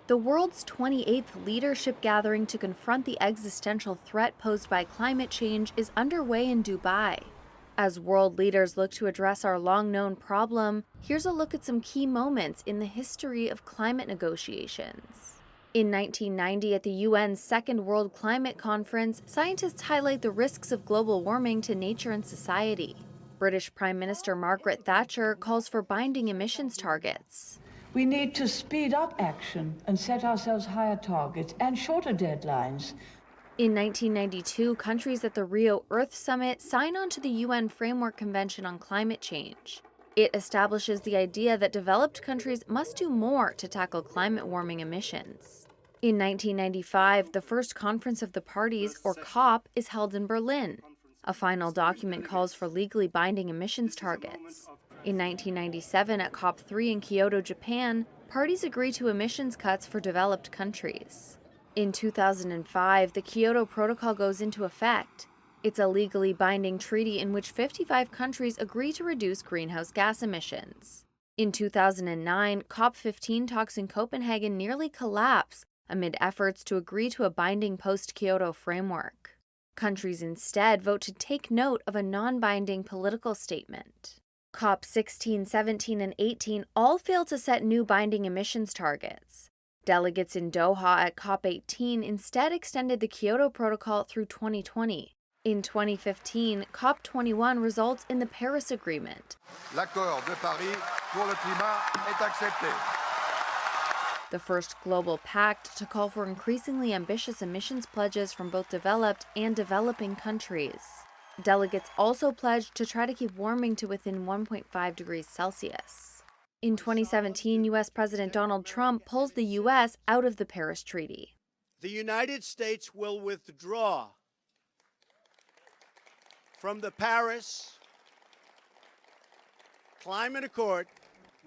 The world's 28th leadership gathering to confront the existential threat posed by climate change is underway in Dubai. As world leaders look to address our long-known problem, here's a look at some key moments in the history of climate negotiations. In 1990, at the UN's Second World Climate Conference, scientists highlight the risks of global warming to nature and society. British Prime Minister Margaret Thatcher calls for binding emissions targets. We need to speed up action and set ourselves higher targets and shorter deadlines. In 1992, countries at the Rio Earth Summit sign on to the UN Framework Convention on Climate Change. It establishes the idea that developed countries must do more to tackle climate warming emissions. In 1995, the first Conference of the Parties, or COP, is held in Berlin. A final document calls for legally binding emissions targets. In 1997, at COP3 in Kyoto, Japan, parties agree to emissions cuts for developed countries. In 2005, the Kyoto Protocol goes into effect. It's a legally binding treaty in which 55 countries agree to reduce greenhouse gas emissions. In 2009, COP15 talks in Copenhagen nearly collapse amid efforts to agree to a binding post-Kyoto framework. Countries instead vote to take note of a non-binding political statement. COP 16, 17, and 18 all failed to set new binding emissions targets. Delegates in Doha at COP 18 instead extended the Kyoto Protocol through 2020. In 2015, COP 21 results in the Paris Agreement. L'accord de Paris pour le climat est accepté. The first global pact to call for increasingly ambitious emissions pledges from both developed and developing countries. Delegates also pledged to try to keep warming to within 1.5 degrees Celsius. In 2017, U.S. President Donald Trump pulls the U.S. out of the Paris Treaty. The United States will withdraw from the Paris Climate Accord.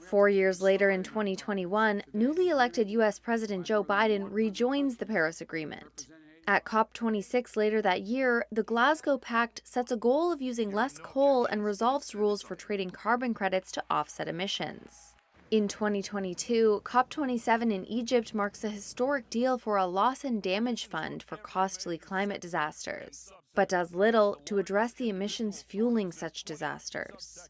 4 years later, in 2021, newly elected U.S. President Joe Biden rejoins the Paris Agreement. At COP26 later that year, the Glasgow Pact sets a goal of using less coal and resolves rules for trading carbon credits to offset emissions. In 2022, COP27 in Egypt marks a historic deal for a loss and damage fund for costly climate disasters, but does little to address the emissions fueling such disasters.